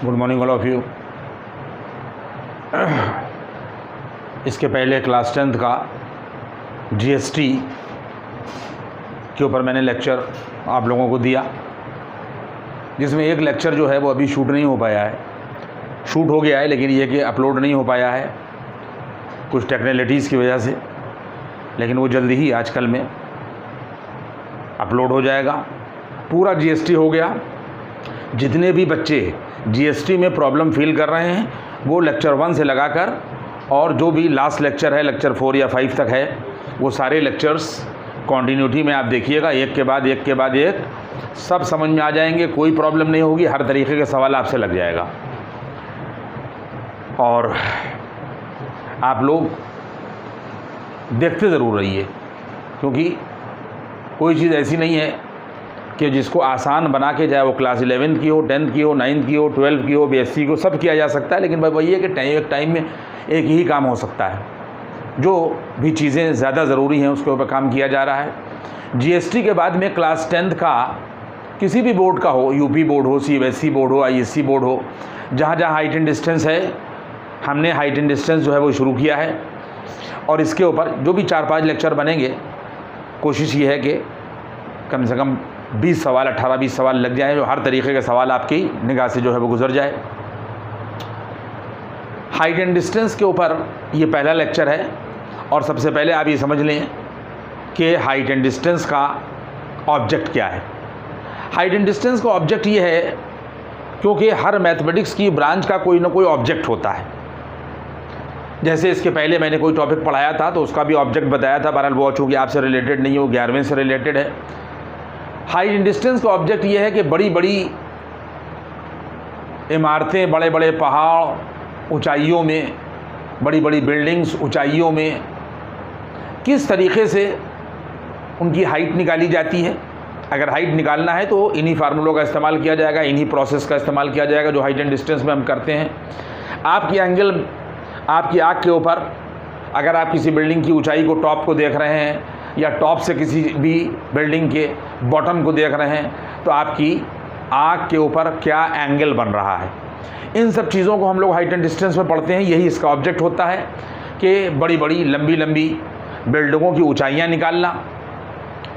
Good morning all of you. इसके पहले class 10th का जीएसटी के ऊपर मैंने लेक्चर आप लोगों को दिया, जिसमें एक लेक्चर जो है वो अभी शूट नहीं हो पाया है। शूट हो गया है लेकिन ये कि अपलोड नहीं हो पाया है कुछ टेक्निकलिटीज़ की वजह से, लेकिन वो जल्दी ही आजकल में अपलोड हो जाएगा। पूरा जीएसटी हो गया। जितने भी बच्चे जीएसटी में प्रॉब्लम फील कर रहे हैं वो लेक्चर 1 से लगाकर और जो भी लास्ट लेक्चर है लेक्चर 4 या 5 तक है, वो सारे लेक्चर्स कॉन्टीन्यूटी में आप देखिएगा, एक के बाद एक सब समझ में आ जाएंगे। कोई प्रॉब्लम नहीं होगी, हर तरीके के सवाल आपसे लग जाएगा। और आप लोग देखते ज़रूर रहिए, क्योंकि कोई चीज़ ऐसी नहीं है कि जिसको आसान बना के, चाहे वो क्लास 11th की हो, 10th की हो, 9th की हो, 12th की हो, BSc को, सब किया जा सकता है। लेकिन भाई वही है कि एक टाइम में एक ही काम हो सकता है। जो भी चीज़ें ज़्यादा ज़रूरी हैं उसके ऊपर काम किया जा रहा है। जीएसटी के बाद में क्लास 10th का किसी भी बोर्ड का हो, यूपी बोर्ड हो, CBSE बोर्ड हो, ISC बोर्ड हो, जहाँ जहाँ हाइट एंड डिस्टेंस है, हमने हाइट एंड डिस्टेंस जो है वो शुरू किया है। और इसके ऊपर जो भी 4-5 लेक्चर बनेंगे, कोशिश ये है कि कम से कम 20 सवाल, 18-20 सवाल लग जाएँ, जो हर तरीके के सवाल आपकी निगाह से जो है वो गुजर जाए। हाइट एंड डिस्टेंस के ऊपर ये पहला लेक्चर है। और सबसे पहले आप ये समझ लें कि हाइट एंड डिस्टेंस का ऑब्जेक्ट क्या है। हाइट एंड डिस्टेंस का ऑब्जेक्ट ये है क्योंकि हर मैथमेटिक्स की ब्रांच का कोई ना कोई ऑब्जेक्ट होता है। जैसे इसके पहले मैंने कोई टॉपिक पढ़ाया था तो उसका भी ऑब्जेक्ट बताया था, बहरहाल वो चूँकि आपसे रिलेटेड नहीं है, वो 11वें से रिलेटेड है। हाइट एंड डिस्टेंस का ऑब्जेक्ट ये है कि बड़ी बड़ी इमारतें, बड़े बड़े पहाड़ ऊंचाइयों में, बड़ी बड़ी बिल्डिंग्स ऊंचाइयों में किस तरीके से उनकी हाइट निकाली जाती है। अगर हाइट निकालना है तो इन्हीं फार्मूलों का इस्तेमाल किया जाएगा, इन्हीं प्रोसेस का इस्तेमाल किया जाएगा जो हाइट एंड डिस्टेंस में हम करते हैं। आपकी एंगल, आपकी आँख के ऊपर, अगर आप किसी बिल्डिंग की ऊंचाई को, टॉप को देख रहे हैं या टॉप से किसी भी बिल्डिंग के बॉटम को देख रहे हैं, तो आपकी आँख के ऊपर क्या एंगल बन रहा है, इन सब चीज़ों को हम लोग हाइट एंड डिस्टेंस में पढ़ते हैं। यही इसका ऑब्जेक्ट होता है कि बड़ी बड़ी लंबी लंबी बिल्डिंगों की ऊंचाइयां निकालना,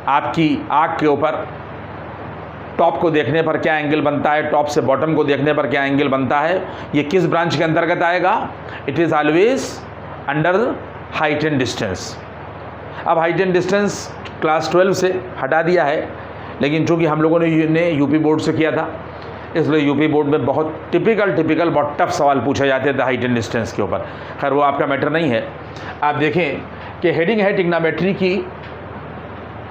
आपकी आँख के ऊपर टॉप को देखने पर क्या एंगल बनता है, टॉप से बॉटम को देखने पर क्या एंगल बनता है, ये किस ब्रांच के अंतर्गत आएगा। It is always under height and distance. अब हाइट एंड डिस्टेंस क्लास 12 से हटा दिया है, लेकिन चूँकि हम लोगों ने यूपी बोर्ड से किया था, इसलिए यूपी बोर्ड में बहुत टिपिकल बहुत टफ सवाल पूछे जाते थे हाइट एंड डिस्टेंस के ऊपर। खैर वो आपका मैटर नहीं है। आप देखें कि हेडिंग है ट्रिग्नोमेट्री की,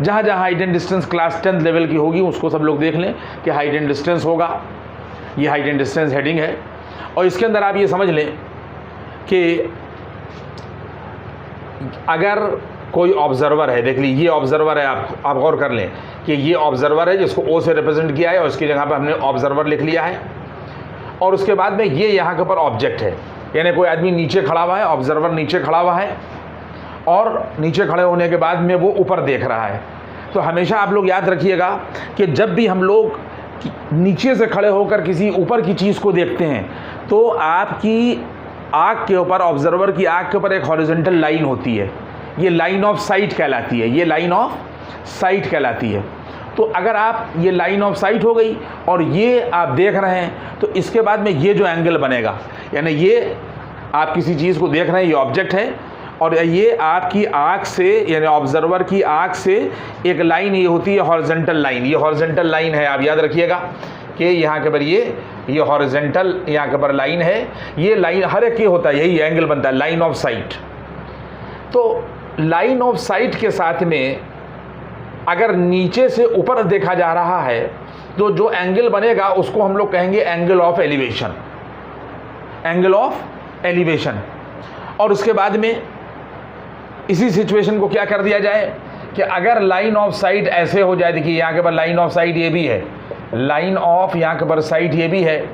जहाँ जहाँ height and distance class 10th level की होगी उसको सब लोग देख लें कि हाइट एंड डिस्टेंस होगा। ये हाइट एंड डिस्टेंस हेडिंग है। और इसके अंदर आप ये समझ लें कि अगर कोई ऑब्जर्वर है, देख लीजिए ये ऑब्जर्वर है, आप गौर कर लें कि ये ऑब्जर्वर है जिसको O से रिप्रेजेंट किया है और इसकी जगह पर हमने ऑब्जर्वर लिख लिया है। और उसके बाद में ये यहाँ के ऊपर ऑब्जेक्ट है, यानी कोई आदमी नीचे खड़ा हुआ है, ऑब्जर्वर नीचे खड़ा हुआ है और नीचे खड़े होने के बाद में वो ऊपर देख रहा है। तो हमेशा आप लोग याद रखिएगा कि जब भी हम लोग नीचे से खड़े होकर किसी ऊपर की चीज़ को देखते हैं तो आपकी आँख के ऊपर, ऑब्जर्वर की आँख के ऊपर एक हॉरिजॉन्टल लाइन होती है, ये लाइन ऑफ साइट कहलाती है, ये लाइन ऑफ साइट कहलाती है। तो अगर आप, ये लाइन ऑफ साइट हो गई और ये आप देख रहे हैं, तो इसके बाद में ये जो एंगल बनेगा, यानी ये आप किसी चीज़ को देख रहे हैं, ये ऑब्जेक्ट है और ये आपकी आँख से, यानी ऑब्जर्वर की आँख से एक लाइन ये होती है हॉरिजॉन्टल लाइन। ये हॉरिजॉन्टल लाइन है, आप याद रखिएगा कि यहाँ के पर ये हॉरिजॉन्टल यहाँ के पर लाइन है। ये लाइन हर एक ये होता है, यही एंगल बनता है, लाइन ऑफ साइट। तो लाइन ऑफ साइट के साथ में अगर नीचे से ऊपर देखा जा रहा है तो जो एंगल बनेगा उसको हम लोग कहेंगे angle of elevation, angle of elevation. और उसके बाद में इसी सिचुएशन को क्या कर दिया जाए कि अगर लाइन ऑफ साइट ऐसे हो जाए, देखिए यहाँ के पर लाइन ऑफ साइट ये भी है, लाइन ऑफ यहाँ के पर साइट ये भी है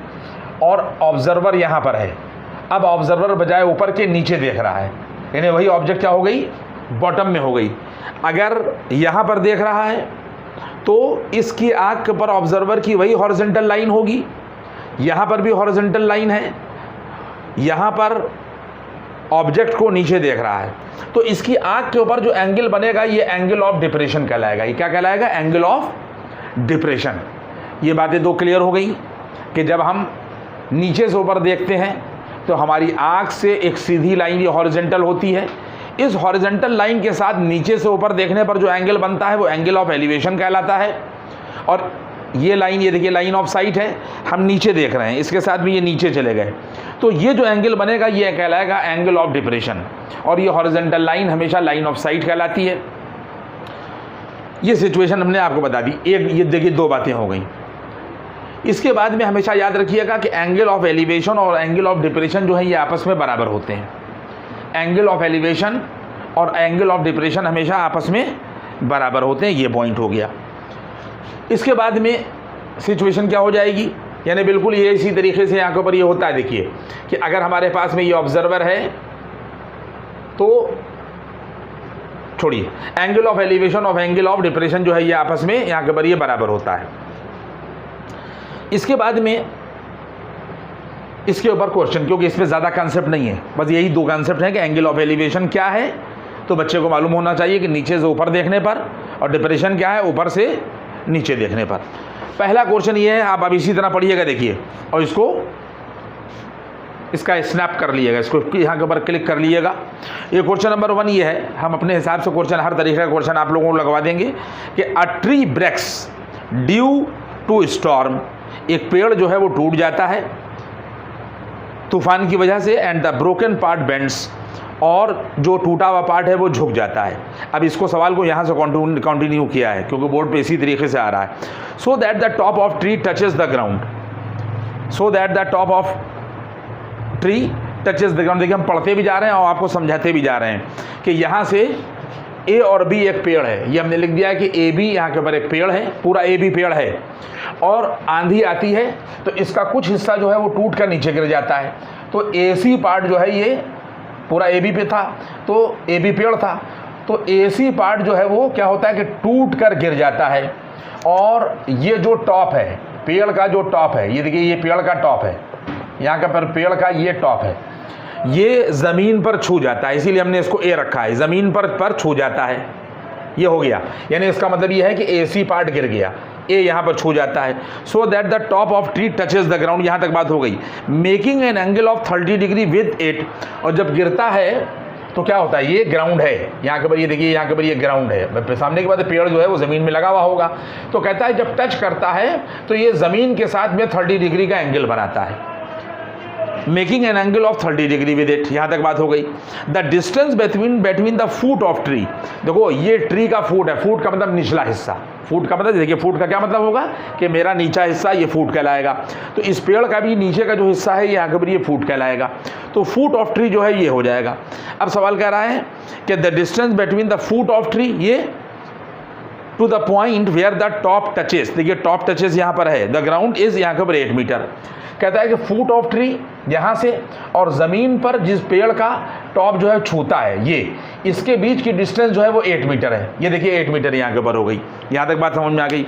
और ऑब्जर्वर यहाँ पर है। अब ऑब्जर्वर बजाय ऊपर के नीचे देख रहा है, यानी वही ऑब्जेक्ट क्या हो गई, बॉटम में हो गई। अगर यहाँ पर देख रहा है तो इसकी आँख पर ऑब्जर्वर की वही हॉरिजॉन्टल लाइन होगी यहाँ पर भी हॉरिजॉन्टल लाइन है, यहाँ पर ऑब्जेक्ट को नीचे देख रहा है, तो इसकी आंख के ऊपर जो एंगल बनेगा ये एंगल ऑफ डिप्रेशन कहलाएगा। ये क्या कहलाएगा? Angle of depression. ये बातें दो क्लियर हो गई कि जब हम नीचे से ऊपर देखते हैं तो हमारी आंख से एक सीधी लाइन ये हॉरिजॉन्टल होती है। इस हॉरिजॉन्टल लाइन के साथ नीचे से ऊपर देखने पर जो एंगल बनता है वो एंगल ऑफ एलिवेशन कहलाता है। और ये लाइन, ये देखिए लाइन ऑफ साइट है, हम नीचे देख रहे हैं, इसके साथ भी ये नीचे चले गए, तो ये जो एंगल बनेगा ये कहलाएगा एंगल ऑफ डिप्रेशन। और ये हॉरिजॉन्टल लाइन हमेशा लाइन ऑफ साइट कहलाती है। ये सिचुएशन हमने आपको बता दी। एक ये देखिए दो बातें हो गई। इसके बाद में हमेशा याद रखिएगा कि एंगल ऑफ एलिवेशन और एंगल ऑफ डिप्रेशन जो है ये आपस में बराबर होते हैं। एंगल ऑफ एलिवेशन और एंगल ऑफ डिप्रेशन हमेशा आपस में बराबर होते हैं। ये पॉइंट हो गया। इसके बाद में सिचुएशन क्या हो जाएगी, यानी बिल्कुल ये इसी तरीके से यहाँ के ऊपर ये होता है। देखिए कि अगर हमारे पास में ये ऑब्जर्वर है तो छोड़िए, एंगल ऑफ एलिवेशन और एंगल ऑफ डिप्रेशन जो है ये आपस में यहाँ के ऊपर ये बराबर होता है। इसके बाद में इसके ऊपर क्वेश्चन, क्योंकि इसमें ज़्यादा कंसेप्ट नहीं है, बस यही दो कंसेप्ट हैं कि एंगल ऑफ एलिवेशन क्या है, तो बच्चे को मालूम होना चाहिए कि नीचे से ऊपर देखने पर, और डिप्रेशन क्या है, ऊपर से नीचे देखने पर। पहला क्वेश्चन ये है, आप अब इसी तरह पढ़िएगा देखिए, और इसका स्नैप कर लीजिएगा, इसको यहाँ के ऊपर क्लिक कर लीजिएगा। ये क्वेश्चन नंबर 1 ये है। हम अपने हिसाब से क्वेश्चन, हर तरीके का क्वेश्चन आप लोगों को लगवा देंगे कि a tree breaks due to storm, एक पेड़ जो है वो टूट जाता है तूफान की वजह से, and the broken part bends, और जो टूटा हुआ पार्ट है वो झुक जाता है। अब इसको सवाल को यहाँ से कंटिन्यू किया है क्योंकि बोर्ड पे इसी तरीके से आ रहा है। So that the top of tree touches the ground, so that the top of tree touches the ground. देखिए हम पढ़ते भी जा रहे हैं और आपको समझाते भी जा रहे हैं कि यहाँ से ए और बी एक पेड़ है, ये हमने लिख दिया है कि ए बी यहाँ के ऊपर एक पेड़ है, पूरा ए बी पेड़ है, और आंधी आती है तो इसका कुछ हिस्सा जो है वो टूट कर नीचे गिर जाता है। तो ए सी पार्ट जो है ये पूरा ए बी पे था, तो ए बी पेड़ था, तो ए सी पार्ट जो है वो क्या होता है कि टूट कर गिर जाता है। और ये जो टॉप है, पेड़ का जो टॉप है, ये देखिए ये पेड़ का टॉप है, यहाँ का पर पेड़ का ये टॉप है, ये ज़मीन पर छू जाता है, इसीलिए हमने इसको ए रखा है, ज़मीन पर छू जाता है। ये हो गया, यानी इसका मतलब ये है कि ए सी पार्ट गिर गया, ए यहाँ पर छू जाता है। So that the top of tree touches the ground, यहाँ तक बात हो गई। Making an angle of 30 degree with it, और जब गिरता है तो क्या होता है, ये ग्राउंड है, यहाँ के ऊपर ये देखिए, यहाँ के ऊपर ये ग्राउंड है, सामने के बाद पेड़ जो है वो ज़मीन में लगा हुआ होगा, तो कहता है जब टच करता है तो ये ज़मीन के साथ में 30 डिग्री का एंगल बनाता है। Making an angle of 30 degree with it, यहाँ तक बात हो गई। The distance between the foot of tree, देखो ये ट्री का फूट है, फूट का मतलब निचला हिस्सा, फूट का मतलब देखिए, फूट का क्या मतलब होगा कि मेरा नीचा हिस्सा ये फूट कहलाएगा, तो इस पेड़ का भी नीचे का जो हिस्सा है यहाँ के ऊपर ये फूट कहलाएगा, तो फूट ऑफ ट्री जो है ये हो जाएगा। अब सवाल कह रहा है कि the distance between the foot of tree, ये to the point where the top touches, देखिए टॉप टचेस यहाँ पर है, द ग्राउंड इज यहाँ के ऊपर 8 मीटर। कहता है कि फूट ऑफ ट्री यहाँ से और ज़मीन पर जिस पेड़ का टॉप जो है छूता है, ये इसके बीच की डिस्टेंस जो है वो 8 मीटर है। ये देखिए 8 मीटर यहाँ के ऊपर हो गई, यहाँ तक बात समझ में आ गई।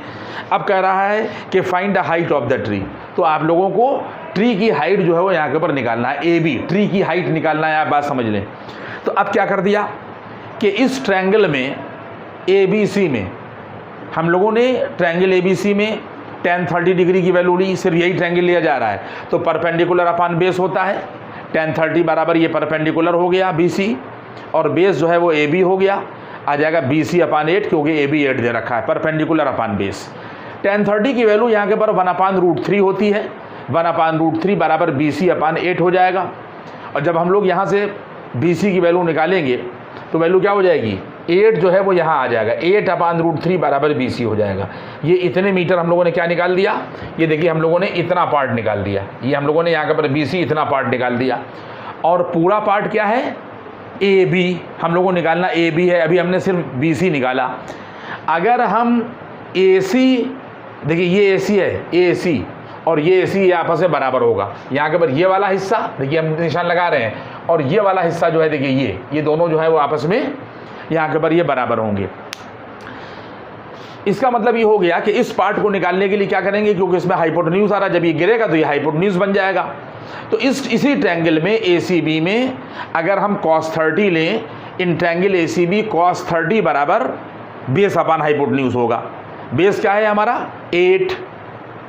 अब कह रहा है कि find the height of the tree, तो आप लोगों को ट्री की हाइट जो है वो यहाँ के ऊपर निकालना है, ए बी ट्री की हाइट निकालना है, आप बात समझ लें। तो अब क्या कर दिया कि इस ट्रायंगल में ए बी सी में हम लोगों ने ट्रायंगल ए बी सी में tan 30 डिग्री की वैल्यू ली, सिर्फ यही ट्रायंगल लिया जा रहा है, तो परपेंडिकुलर अपान बेस होता है, tan 30 बराबर ये परपेंडिकुलर हो गया BC, और बेस जो है वो AB हो गया, आ जाएगा BC अपान 8, क्योंकि AB 8 दे रखा है, परपेंडिकुलर अपान बेस। tan 30 की वैल्यू यहाँ के पर 1/√3 होती है, 1/√3 बराबर BC अपान 8 हो जाएगा। और जब हम लोग यहाँ से BC की वैल्यू निकालेंगे तो वैल्यू क्या हो जाएगी, 8 जो है वो यहाँ आ जाएगा, 8/√3 बराबर BC हो जाएगा। ये इतने मीटर हम लोगों ने क्या निकाल दिया, ये देखिए हम लोगों ने इतना पार्ट निकाल दिया, ये हम लोगों ने यहाँ पर BC इतना पार्ट निकाल दिया। और पूरा पार्ट क्या है, AB हम लोगों को निकालना, AB है, अभी हमने सिर्फ BC निकाला। अगर हम AC, देखिए ये AC है, AC और ये AC ये आपस में बराबर होगा, यहाँ के ऊपर ये वाला हिस्सा देखिए हम निशान लगा रहे हैं, और ये वाला हिस्सा जो है देखिए ये दोनों जो है वो आपस में यहाँ के ऊपर ये बराबर होंगे। इसका मतलब ये हो गया कि इस पार्ट को निकालने के लिए क्या करेंगे, क्योंकि इसमें हाइपोटेन्यूज आ रहा है, जब ये गिरेगा तो ये हाइपोटेन्यूज बन जाएगा। तो इसी ट्रायंगल में ACB में अगर हम cos 30 लें, इन ट्रायंगल ACB cos 30 बराबर बेस अपान हाइपोटेन्यूज होगा। बेस क्या है हमारा 8,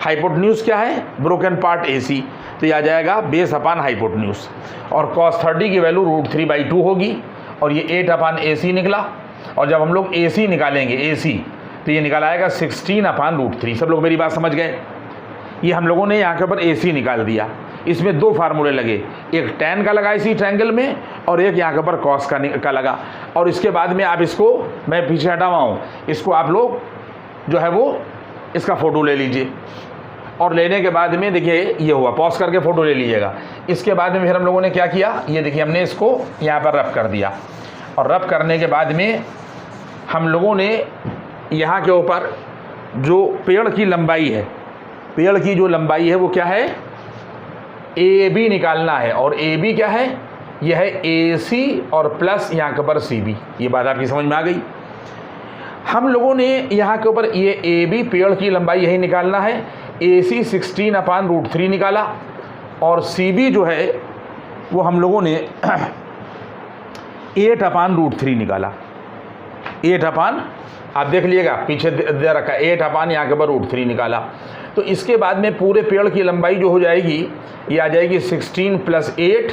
हाइपोटेन्यूज क्या है ब्रोकन पार्ट AC, तो ये आ जाएगा बेस अपान हाइपोटेन्यूज। और cos 30 की वैल्यू √3/2 होगी और ये 8 अपान AC निकला। और जब हम लोग AC निकालेंगे AC, तो ये निकल आएगा 16 अपान √3। सब लोग मेरी बात समझ गए। ये हम लोगों ने यहाँ के ऊपर AC निकाल दिया। इसमें दो फार्मूले लगे, एक tan का लगा इसी ट्रायंगल में और एक यहाँ के ऊपर cos का लगा। और इसके बाद में आप इसको, मैं पीछे हटा हुआ हूँ, इसको आप लोग जो है वो इसका फ़ोटो ले लीजिए। और लेने के बाद में देखिए ये हुआ, पॉज करके फ़ोटो ले लीजिएगा। इसके बाद में फिर हम लोगों ने क्या किया, ये देखिए हमने इसको यहाँ पर रब कर दिया। और रब करने के बाद में हम लोगों ने यहाँ के ऊपर जो पेड़ की लंबाई है, पेड़ की जो लंबाई है वो क्या है AB निकालना है। और AB क्या है, यह है AC और प्लस यहाँ के ऊपर CB। ये बात आपकी समझ में आ गई। हम लोगों ने यहाँ के ऊपर ये AB पेड़ की लंबाई यही निकालना है। AC 16 अपान √3 निकाला और CB जो है वो हम लोगों ने 8 अपान √3 निकाला। 8 अपान, आप देख लीजिएगा पीछे दे रखा, 8 अपान यहाँ के ऊपर √3 निकाला। तो इसके बाद में पूरे पेड़ की लंबाई जो हो जाएगी ये आ जाएगी 16 + 8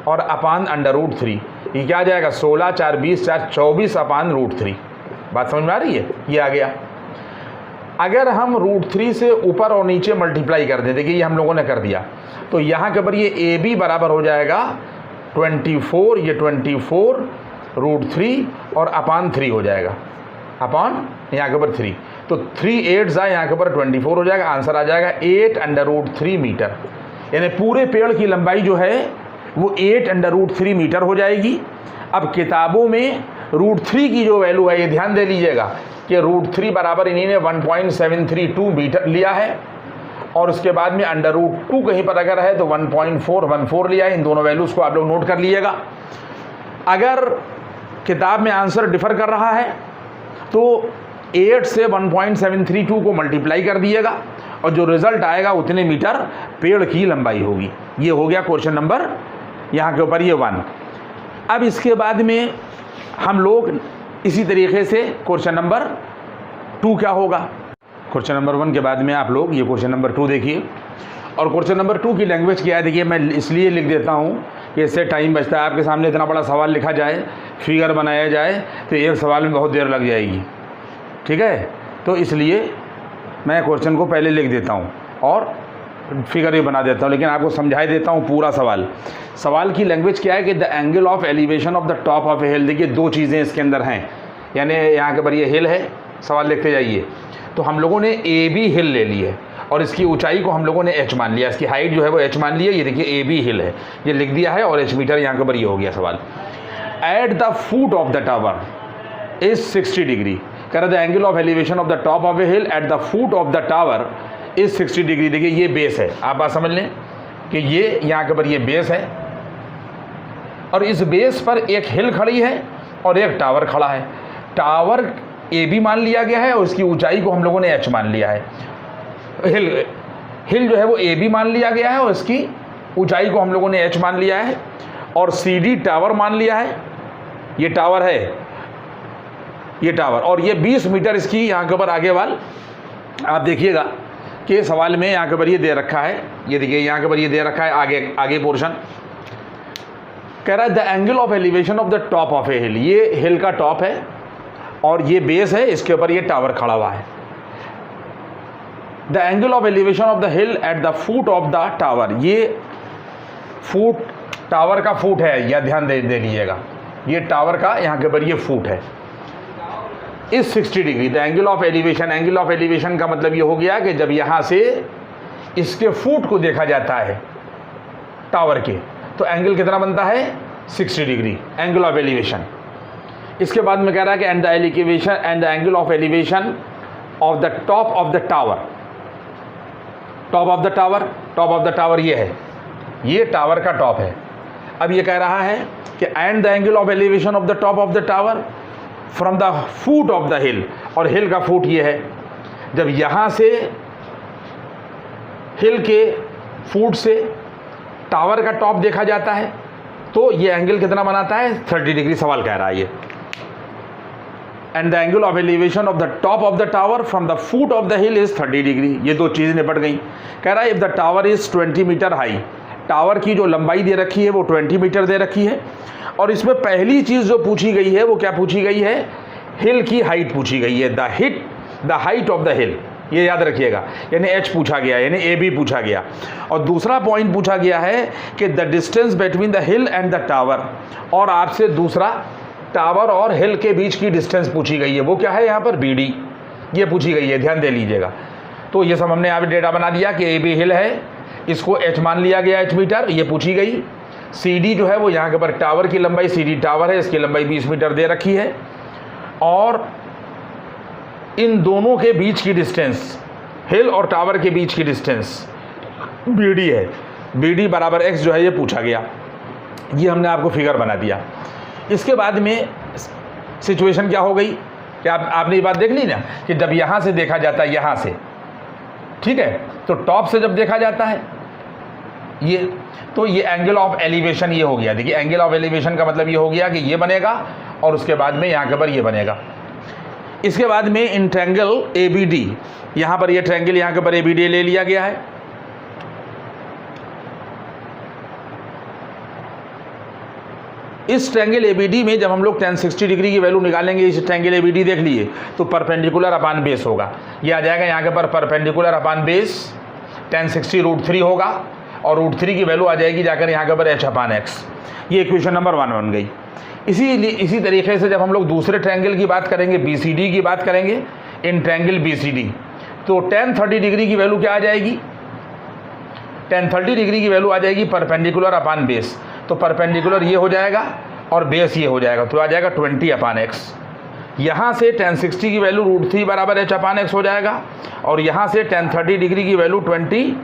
और अपान √3। ये क्या आ जाएगा 16 × 4 = 20 × 4 = 24 अपान √3। बात समझ में आ रही है, ये आ गया। अगर हम √3 से ऊपर और नीचे मल्टीप्लाई कर दें, देखिए ये हम लोगों ने कर दिया, तो यहाँ के ऊपर ये AB बराबर हो जाएगा 24, ये 24 √3 और अपान 3 हो जाएगा, अपान यहाँ के ऊपर 3। तो 3 8 यहाँ के ऊपर 24 हो जाएगा। आंसर आ जाएगा 8 √3 मीटर। यानी पूरे पेड़ की लंबाई जो है वो 8 √3 मीटर हो जाएगी। अब किताबों में √3 की जो वैल्यू है, ये ध्यान दे लीजिएगा कि √3 बराबर इन्हीं ने 1.732 मीटर लिया है। और उसके बाद में √2 कहीं पर अगर है तो 1.414 लिया है। इन दोनों वैल्यूज़ को आप लोग नोट कर लीजिएगा। अगर किताब में आंसर डिफ़र कर रहा है तो 8 से 1.732 को मल्टीप्लाई कर दिएगा और जो रिज़ल्ट आएगा उतने मीटर पेड़ की लंबाई होगी। ये हो गया क्वेश्चन नंबर यहाँ के ऊपर ये 1। अब इसके बाद में हम लोग इसी तरीके से क्वेश्चन नंबर 2 क्या होगा। क्वेश्चन नंबर 1 के बाद में आप लोग ये क्वेश्चन नंबर 2 देखिए। और क्वेश्चन नंबर 2 की लैंग्वेज क्या है, देखिए मैं इसलिए लिख देता हूँ कि इससे टाइम बचता है। आपके सामने इतना बड़ा सवाल लिखा जाए, फिगर बनाया जाए, तो एक सवाल में बहुत देर लग जाएगी, ठीक है। तो इसलिए मैं क्वेश्चन को पहले लिख देता हूँ और फिगर भी बना देता हूँ, लेकिन आपको समझाई देता हूँ पूरा सवाल। सवाल की लैंग्वेज क्या है कि the angle of elevation of the top of a hill. देखिए दो चीज़ें इसके अंदर हैं, यानी यहाँ के ऊपर ये हिल है, सवाल लिखते जाइए। तो हम लोगों ने AB हिल ले ली है और इसकी ऊंचाई को हम लोगों ने h मान लिया, इसकी हाइट जो है वो h मान लिया। ये देखिए AB हिल है, ये लिख दिया है और h मीटर यहाँ के ऊपर ये हो गया सवाल। Eight the foot of the tower is 60 degree. कह रहा the angle of elevation of the top of a hill eight the foot of the tower is 60 degree. देखिए ये बेस है, आप बात समझ लें कि ये यहाँ के ऊपर ये बेस है और इस बेस पर एक हिल खड़ी है और एक टावर खड़ा है। टावर AB मान लिया गया है और इसकी ऊंचाई को हम लोगों ने h मान लिया है। हिल जो है वो AB मान लिया गया है और इसकी ऊंचाई को हम लोगों ने h मान लिया है। और CD टावर मान लिया है, ये टावर है, ये टावर, और ये 20 मीटर इसकी यहाँ के ऊपर आगे वाल। आप देखिएगा कि सवाल में यहाँ के ऊपर ये दे रखा है, ये देखिए यहाँ के ऊपर ये दे रखा है आगे पोर्शन। कह रहा है the angle of elevation of the top of a hill. ये हिल का टॉप है और ये बेस है, इसके ऊपर ये टावर खड़ा हुआ है। The angle of elevation of the hill eight the foot of the tower. ये फुट टावर का फुट है, यह ध्यान दे लीजिएगा, ये टावर का यहाँ के ऊपर ये फुट है, इस 60 degree. The angle of elevation, angle of elevation का मतलब ये हो गया कि जब यहाँ से इसके फुट को देखा जाता है टावर के, तो एंगल कितना बनता है 60 डिग्री, एंगल ऑफ एलिवेशन। इसके बाद में कह रहा है कि and the elevation and the angle of elevation of the top of the tower. Top of the tower, top of the tower ये है, ये टावर का टॉप है। अब ये कह रहा है कि and the angle of elevation of the top of the tower, from the foot of the हिल, और हिल का फूट ये है, जब यहाँ से हिल के फूट से टावर का टॉप देखा जाता है तो ये एंगल कितना बनाता है, 30 डिग्री सवाल कह रहा है ये। And the angle of elevation of the top of the tower from the foot of the hill is 30 degree. ये दो चीज़ निपट गई। कह रहा है if the tower is 20 metre high, tower की जो लंबाई दे रखी है वो 20 मीटर दे रखी है, और इसमें पहली चीज़ जो पूछी गई है वो क्या पूछी गई है, हिल की हाइट पूछी गई है, द हाइट ऑफ द हिल, ये याद रखिएगा, यानी एच पूछा गया, यानी ए बी पूछा गया। और दूसरा पॉइंट पूछा गया है कि the distance between the hill and the tower, और आपसे दूसरा टावर और हिल के बीच की डिस्टेंस पूछी गई है, वो क्या है यहाँ पर बी डी, ये पूछी गई है, ध्यान दे लीजिएगा। तो ये सब हमने यहाँ पे डेटा बना दिया कि ए बी हिल है, इसको एच मान लिया गया, एच मीटर, ये पूछी गई। सी डी जो है वो यहाँ के ऊपर टावर की लंबाई, सी डी टावर है, इसकी लंबाई 20 मीटर दे रखी है, और इन दोनों के बीच की डिस्टेंस, हिल और टावर के बीच की डिस्टेंस बी डी है, बी डी बराबर एक्स जो है ये पूछा गया। ये हमने आपको फिगर बना दिया। इसके बाद में सिचुएशन क्या हो गई कि आपने ये बात देख ली ना कि जब यहाँ से देखा जाता है, यहाँ से, ठीक है, तो टॉप से जब देखा जाता है ये, तो ये एंगल ऑफ एलिवेशन ये हो गया। देखिए एंगल ऑफ एलिवेशन का मतलब ये हो गया कि ये बनेगा और उसके बाद में यहाँ के ऊपर ये बनेगा। इसके बाद में in triangle A B D, यहाँ पर ये ट्रायंगल यहाँ के ऊपर ए बी डी ले लिया गया है। इस ट्रायंगल ए बी डी में जब हम लोग 1060 डिग्री की वैल्यू निकालेंगे, इस ट्रायंगल ए बी डी देख लिए, तो परपेंडिकुलर अपान बेस होगा, ये आ जाएगा यहाँ के ऊपर परपेंडिकुलर अपान बेस 1060 √3 होगा, और √3 की वैल्यू आ जाएगी जाकर यहाँ के ऊपर एच अपान एक्स। ये इक्वेशन नंबर 1 बन गई। इसी तरीके से जब हम लोग दूसरे ट्रायंगल की बात करेंगे, बी सी डी की बात करेंगे, in triangle B C D, तो 1030 डिग्री की वैल्यू क्या आ जाएगी, 1030 डिग्री की वैल्यू आ जाएगी परपेंडिकुलर अपान बेस, तो परपेंडिकुलर ये हो जाएगा और बेस ये हो जाएगा, तो आ जाएगा 20 अपान एक्स। यहाँ से 1060 की वैल्यू √3 बराबर एच अपान एक्स हो जाएगा, और यहाँ से 1030 डिग्री की वैल्यू 20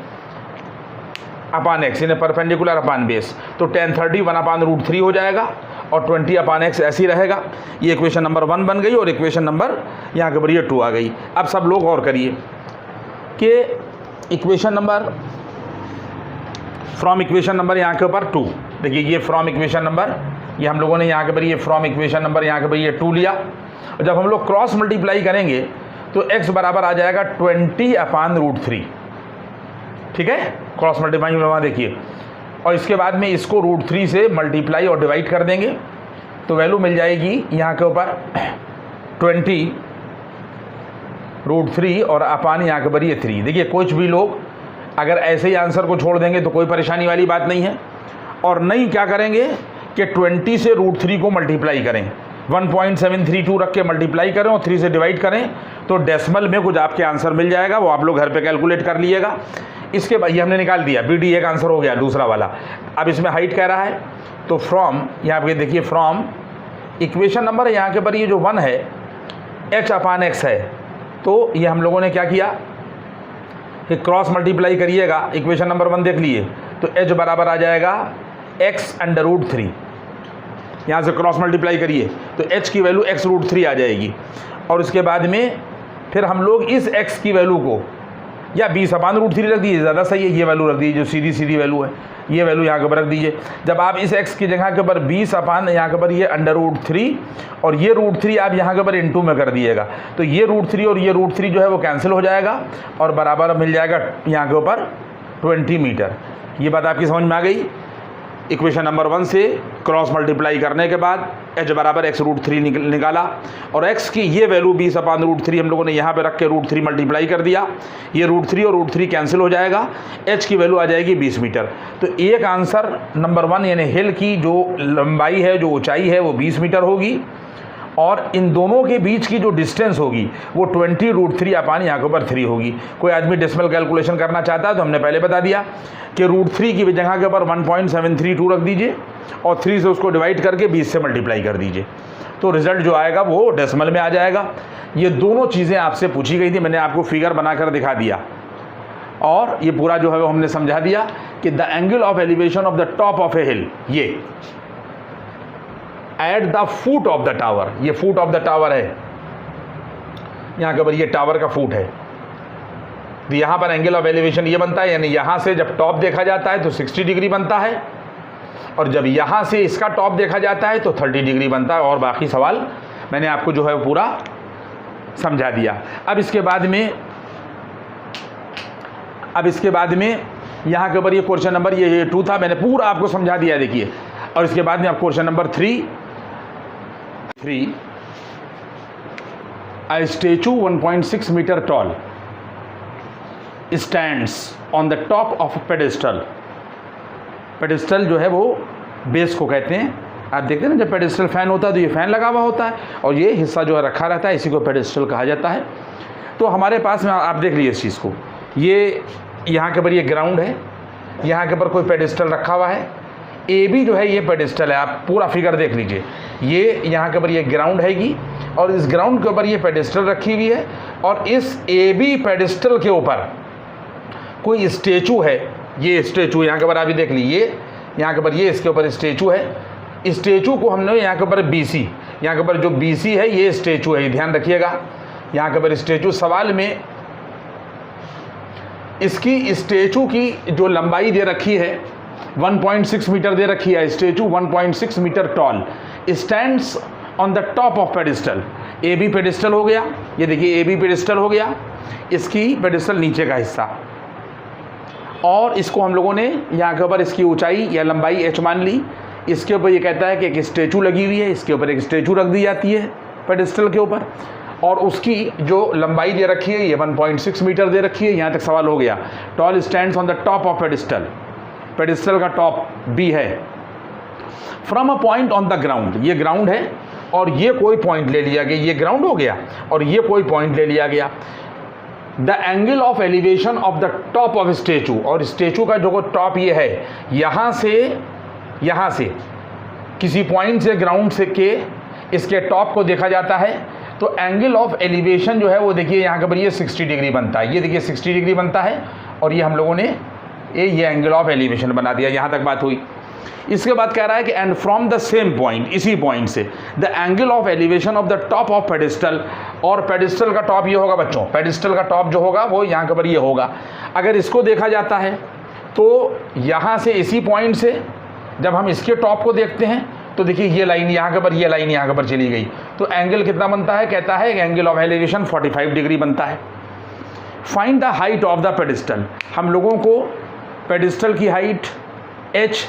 अपान एक्स, यानी परपेंडिकुलर अपान बेस, तो 1030 1 अपान √3 हो जाएगा, और 20 अपान एक्स ऐसी रहेगा। ये इक्वेशन नंबर 1 बन गई, और इक्वेशन नंबर यहाँ के ऊपर ये 2 आ गई। अब सब लोग गौर करिए कि equation number from equation number यहाँ के ऊपर 2, देखिए ये फ्रॉम इक्वेशन नंबर, ये हम लोगों ने यहाँ के ऊपर ये फ्रॉम इक्वेशन नंबर यहाँ के ऊपर ये 2 लिया, और जब हम लोग क्रॉस मल्टीप्लाई करेंगे तो x बराबर आ जाएगा 20 अपान √3, ठीक है, क्रॉस मल्टीप्लाई में वहाँ देखिए, और इसके बाद में इसको √3 से मल्टीप्लाई और डिवाइड कर देंगे तो वैल्यू मिल जाएगी यहाँ के ऊपर 20 √3 और अपान यहाँ के ऊपर ये 3। देखिए कुछ भी लोग अगर ऐसे ही आंसर को छोड़ देंगे तो कोई परेशानी वाली बात नहीं है, और नहीं क्या करेंगे कि 20 से √3 को मल्टीप्लाई करें, 1.732 रख के मल्टीप्लाई करें और 3 से डिवाइड करें, तो डेसिमल में कुछ आपके आंसर मिल जाएगा, वो आप लोग घर पे कैलकुलेट कर लीजिएगा। इसके बाद ये हमने निकाल दिया, बी डी एक आंसर हो गया, दूसरा वाला। अब इसमें हाइट कह रहा है, तो फ्रॉम यहाँ पे देखिए फ्रॉम इक्वेशन नंबर यहाँ के ऊपर ये जो 1 है एच अपान एक्स है, तो ये हम लोगों ने क्या किया कि क्रॉस मल्टीप्लाई करिएगा, इक्वेशन नंबर 1 देख लिए, तो एच बराबर आ जाएगा एक्स अंडर √3, यहाँ से क्रॉस मल्टीप्लाई करिए तो h की वैल्यू x √3 आ जाएगी, और उसके बाद में फिर हम लोग इस x की वैल्यू को या 20 अपान √3 रख दीजिए, ज़्यादा सही है, ये वैल्यू रख दीजिए जो सीधी सीधी वैल्यू है, ये वैल्यू यहाँ के ऊपर रख दीजिए। जब आप इस x की जगह के ऊपर 20 अपान यहाँ के ऊपर ये अंडर √3 और ये √3 आप यहाँ के ऊपर इंटू में कर दिएगा, तो ये √3 और ये √3 जो है वो कैंसिल हो जाएगा, और बराबर मिल जाएगा यहाँ के ऊपर 20 मीटर। ये बात आपकी समझ में आ गई। इक्वेशन नंबर 1 से क्रॉस मल्टीप्लाई करने के बाद h बराबर x √3 निकाला, और x की ये वैल्यू 20 अपान √3 हम लोगों ने यहाँ पे रख के √3 मल्टीप्लाई कर दिया, ये √3 और √3 कैंसिल हो जाएगा, h की वैल्यू आ जाएगी 20 मीटर। तो एक आंसर नंबर 1 यानी हिल की जो लंबाई है, जो ऊंचाई है वो 20 मीटर होगी, और इन दोनों के बीच की जो डिस्टेंस होगी वो 20 √3 अपान यहाँ के ऊपर 3 होगी। कोई आदमी डेसिमल कैलकुलेशन करना चाहता है तो हमने पहले बता दिया कि √3 की जगह के ऊपर 1.732 रख दीजिए और 3 से उसको डिवाइड करके 20 से मल्टीप्लाई कर दीजिए, तो रिजल्ट जो आएगा वो डेसिमल में आ जाएगा। ये दोनों चीज़ें आपसे पूछी गई थी, मैंने आपको फिगर बनाकर दिखा दिया, और ये पूरा जो है वो हमने समझा दिया कि the angle of elevation of the top of a hill, ये at the foot of the tower, ये फुट ऑफ द टावर है, यहाँ के ऊपर ये टावर का फुट है, तो यहाँ पर एंगल ऑफ एलिवेशन ये बनता है, यानी यहाँ से जब टॉप देखा जाता है तो 60 डिग्री बनता है, और जब यहाँ से इसका टॉप देखा जाता है तो 30 डिग्री बनता है। और बाकी सवाल मैंने आपको जो है वो पूरा समझा दिया। अब इसके बाद में यहाँ के ऊपर ये क्वेश्चन नंबर ये 2 था, मैंने पूरा आपको समझा दिया, देखिए। और इसके बाद में आप question number 3 A statue 1.6 meter tall stands on the top of a pedestal। Pedestal जो है वो बेस को कहते हैं। आप देखते हैं ना, जब पेडिस्टल फैन होता है तो ये फैन लगा हुआ होता है और ये हिस्सा जो है रखा रहता है, इसी को पेडिस्टल कहा जाता है। तो हमारे पास में आप देख लीजिए इस चीज़ को, ये यहाँ के ऊपर ये ग्राउंड है, यहाँ के ऊपर कोई पेडिस्टल रखा हुआ है, ए बी जो है ये पेडिस्टल है। आप पूरा फिगर देख लीजिए, ये यहाँ के ऊपर ये ग्राउंड हैगी और इस ग्राउंड के ऊपर ये पेडिस्टल रखी हुई है, और इस ए बी पेडिस्टल के ऊपर कोई स्टेचू है। ये स्टेचू यहाँ के ऊपर अभी देख लीजिए, यहाँ के ऊपर ये इसके ऊपर स्टेचू है। स्टेचू को हमने यहाँ के ऊपर BC, यहाँ के ऊपर जो BC है ये स्टेचू है, ध्यान रखिएगा। यहाँ के ऊपर स्टेचू, सवाल में इसकी स्टेचू की जो लंबाई दे रखी है 1.6 मीटर दे रखी है। Statue 1.6 metre tall stands on the top of pedestal. A B pedestal हो गया, ये देखिए ए बी पेडिस्टल हो गया, इसकी पेडिस्टल नीचे का हिस्सा, और इसको हम लोगों ने यहाँ के ऊपर इसकी ऊंचाई या लंबाई h मान ली। इसके ऊपर ये कहता है कि एक स्टेचू लगी हुई है, इसके ऊपर एक स्टेचू रख दी जाती है पेडिस्टल के ऊपर, और उसकी जो लंबाई दे रखी है ये 1.6 मीटर दे रखी है। यहाँ तक सवाल हो गया। Tall stands on the top of pedestal, pedestal का टॉप B है। From a point on the ground, ये ग्राउंड है और ये कोई पॉइंट ले लिया गया, ये ग्राउंड हो गया और ये कोई पॉइंट ले लिया गया। The angle of elevation of the top of statue, और स्टेचू का जो टॉप ये है, यहाँ से किसी पॉइंट से ग्राउंड से के इसके टॉप को देखा जाता है, तो एंगल ऑफ एलिवेशन जो है वो देखिए यहाँ के ऊपर ये 60 डिग्री बनता है, ये देखिए 60 डिग्री बनता है, और ये हम लोगों ने ये एंगल ऑफ एलिवेशन बना दिया। यहाँ तक बात हुई। इसके बाद कह रहा है कि and from the same point, इसी पॉइंट से the angle of elevation of the top of pedestal, और पेडिस्टल का टॉप ये होगा बच्चों, पेडिस्टल का टॉप जो होगा वो यहाँ के ऊपर ये होगा। अगर इसको देखा जाता है तो यहाँ से, इसी पॉइंट से जब हम इसके टॉप को देखते हैं तो देखिए ये लाइन यहाँ के ऊपर, ये लाइन यहाँ के ऊपर चली गई, तो एंगल कितना बनता है? कहता है एंगल ऑफ एलिवेशन 45 डिग्री बनता है। Find the height of the pedestal, हम लोगों को पेडिस्टल की हाइट h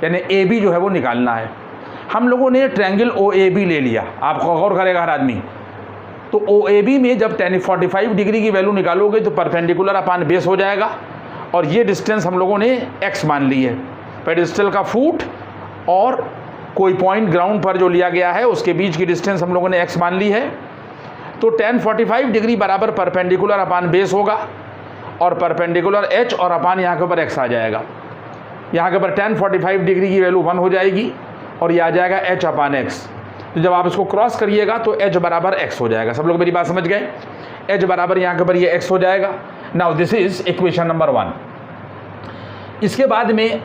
यानी ए बी जो है वो निकालना है। हम लोगों ने ट्रायंगल OAB ले लिया, आपको गौर करेगा हर आदमी। तो OAB में जब 45 डिग्री की वैल्यू निकालोगे तो परपेंडिकुलर अपान बेस हो जाएगा, और ये डिस्टेंस हम लोगों ने x मान ली है, पेडिस्टल का फुट और कोई पॉइंट ग्राउंड पर जो लिया गया है उसके बीच की डिस्टेंस हम लोगों ने x मान ली है। तो tan 45 डिग्री बराबर परपेंडिकुलर अपान बेस होगा, और परपेंडिकुलर h और अपान यहाँ के ऊपर x आ जाएगा। यहाँ के ऊपर tan 45 डिग्री की वैल्यू 1 हो जाएगी और ये आ जाएगा h अपान x। तो जब आप इसको क्रॉस करिएगा तो h बराबर x हो जाएगा। सब लोग मेरी बात समझ गए? h बराबर यहाँ के ऊपर ये x हो जाएगा। Now this is equation number 1। इसके बाद में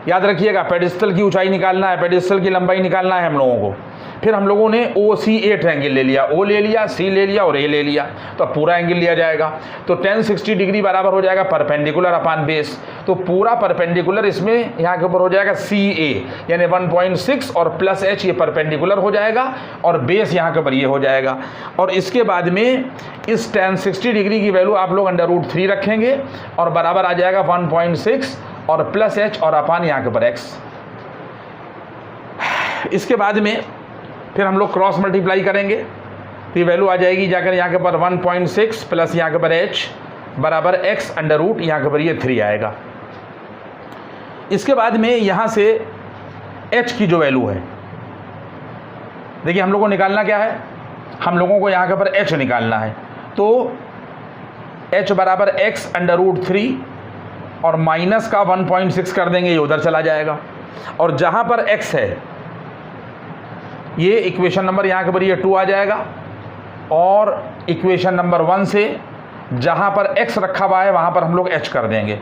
याद रखिएगा पेडिस्टल की ऊंचाई निकालना है, पेडिस्टल की लंबाई निकालना है हम लोगों को। फिर हम लोगों ने OCA ट्रायंगल ले लिया, O ले लिया, C ले लिया और A ले लिया, तो अब पूरा एंगल लिया जाएगा। तो tan 60 डिग्री बराबर हो जाएगा परपेंडिकुलर अपान बेस, तो पूरा परपेंडिकुलर इसमें यहाँ के ऊपर हो जाएगा CA यानी 1.6 और प्लस h, ये परपेंडिकुलर हो जाएगा और बेस यहाँ के ऊपर ये हो जाएगा। और इसके बाद में इस tan 60 डिग्री की वैल्यू आप लोग √3 रखेंगे और बराबर आ जाएगा 1.6 और प्लस h और अपान यहाँ के ऊपर x। इसके बाद में फिर हम लोग क्रॉस मल्टीप्लाई करेंगे तो ये वैल्यू आ जाएगी जाकर यहाँ के ऊपर 1.6 प्लस यहाँ के ऊपर h बराबर x √ यहाँ के ऊपर ये 3 आएगा। इसके बाद में यहाँ से h की जो वैल्यू है, देखिए हम लोगों को निकालना क्या है, हम लोगों को यहाँ के ऊपर h निकालना है। तो h बराबर x √3 और माइनस का 1.6 कर देंगे, ये उधर चला जाएगा। और जहाँ पर x है ये इक्वेशन नंबर यहाँ के ऊपर ये 2 आ जाएगा, और इक्वेशन नंबर 1 से जहाँ पर x रखा हुआ है वहाँ पर हम लोग h कर देंगे,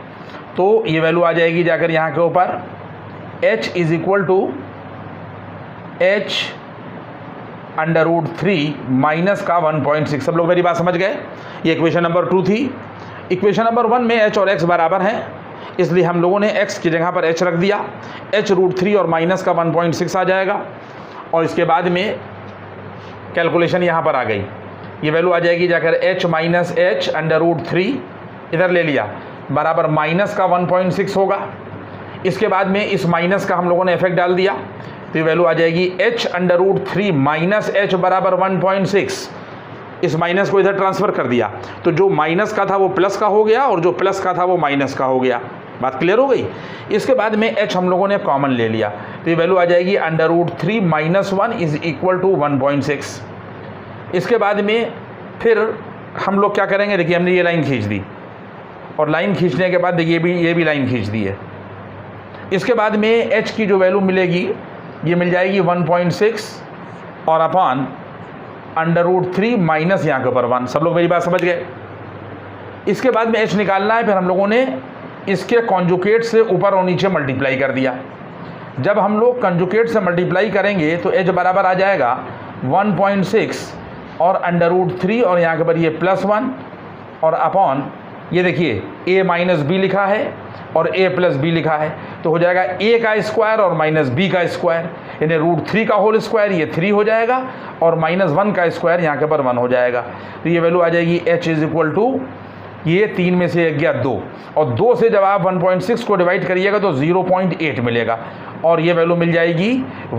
तो ये वैल्यू आ जाएगी जाकर यहाँ के ऊपर h is equal to H under root 3 minus का 1.6। सब लोग मेरी बात समझ गए? ये इक्वेशन नंबर 2 थी। इक्वेशन नंबर 1 में एच और एक्स बराबर हैं, इसलिए हम लोगों ने एक्स की जगह पर एच रख दिया। एच रूट 3 और माइनस का 1.6 आ जाएगा, और इसके बाद में कैलकुलेशन यहाँ पर आ गई। ये वैल्यू आ जाएगी जाकर H minus H under root 3 इधर ले लिया बराबर माइनस का 1.6 होगा। इसके बाद में इस माइनस का हम लोगों ने इफेक्ट डाल दिया, तो ये वैल्यू आ जाएगी H under root 3 minus H बराबर 1.6। इस माइनस को इधर ट्रांसफ़र कर दिया, तो जो माइनस का था वो प्लस का हो गया और जो प्लस का था वो माइनस का हो गया। बात क्लियर हो गई? इसके बाद में h हम लोगों ने कॉमन ले लिया, तो ये वैल्यू आ जाएगी under root 3 minus 1 is equal to 1.6। इसके बाद में फिर हम लोग क्या करेंगे, देखिए हमने ये लाइन खींच दी, और लाइन खींचने के बाद देखिए ये भी लाइन खींच दी है। इसके बाद में h की जो वैल्यू मिलेगी ये मिल जाएगी 1.6 और अपॉन अंडर रूट 3 माइनस यहाँ के ऊपर 1। सब लोग मेरी बात समझ गए? इसके बाद में h निकालना है, फिर हम लोगों ने इसके कॉन्जुकेट से ऊपर और नीचे मल्टीप्लाई कर दिया। जब हम लोग कॉन्जुकेट से मल्टीप्लाई करेंगे तो h बराबर आ जाएगा 1.6 और अंडर रूट 3 और यहाँ के ऊपर ये +1 और अपॉन ये देखिए a माइनस बी लिखा है और a प्लस बी लिखा है, तो हो जाएगा a का स्क्वायर और माइनस b का स्क्वायर, यानी रूट 3 का होल स्क्वायर ये 3 हो जाएगा और -1 का स्क्वायर यहाँ के ऊपर 1 हो जाएगा। तो ये वैल्यू आ जाएगी h इज इक्वल टू, ये 3 में से एक गया 2, और 2 से जब आप 1.6 को डिवाइड करिएगा तो 0.8 मिलेगा, और ये वैल्यू मिल जाएगी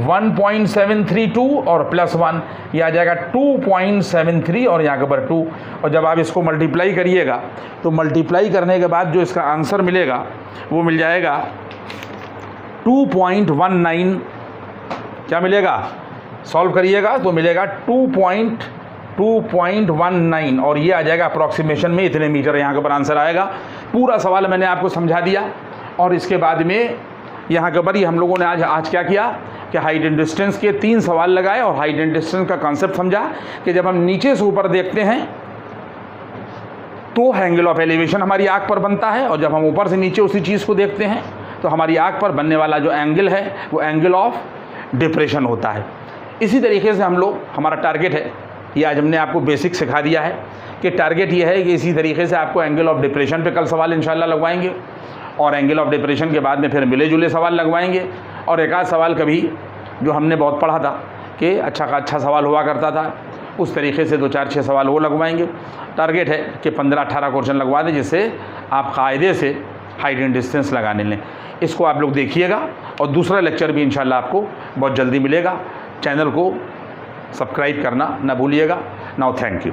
1.732 और +1 ये आ जाएगा 2.73 और यहाँ के ऊपर 2। और जब आप इसको मल्टीप्लाई करिएगा तो मल्टीप्लाई करने के बाद जो इसका आंसर मिलेगा वो मिल जाएगा 2.19। क्या मिलेगा? सॉल्व करिएगा तो मिलेगा 2.19 और ये आ जाएगा अप्रॉक्सीमेशन में इतने मीटर यहाँ के ऊपर आंसर आएगा। पूरा सवाल मैंने आपको समझा दिया, और इसके बाद में यहाँ के ऊपर ही हम लोगों ने आज क्या किया कि हाइट एंड डिस्टेंस के 3 सवाल लगाए, और हाइट एंड डिस्टेंस का कॉन्सेप्ट समझा कि जब हम नीचे से ऊपर देखते हैं तो एंगल ऑफ एलिवेशन हमारी आँख पर बनता है, और जब हम ऊपर से नीचे उसी चीज़ को देखते हैं तो हमारी आँख पर बनने वाला जो एंगल है वो एंगल ऑफ डिप्रेशन होता है। इसी तरीके से हम लोग, हमारा टारगेट है, ये आज हमने आपको बेसिक सिखा दिया है कि टारगेट ये है कि इसी तरीके से आपको एंगल ऑफ डिप्रेशन पे कल सवाल इंशाल्लाह लगवाएंगे, और एंगल ऑफ डिप्रेशन के बाद में फिर मिले जुले सवाल लगवाएंगे, और एक आध सवाल कभी जो हमने बहुत पढ़ा था कि अच्छा सवाल हुआ करता था, उस तरीके से 2-4-6 सवाल वो लगवाएंगे। टारगेट है कि 15-18 क्वेश्चन लगवा दें, जिससे आप कायदे से हाइट एंड डिस्टेंस लगाने लें। इसको आप लोग देखिएगा, और दूसरा लेक्चर भी इंशाल्लाह आपको बहुत जल्दी मिलेगा। चैनल को सब्सक्राइब करना ना भूलिएगा। Now thank you.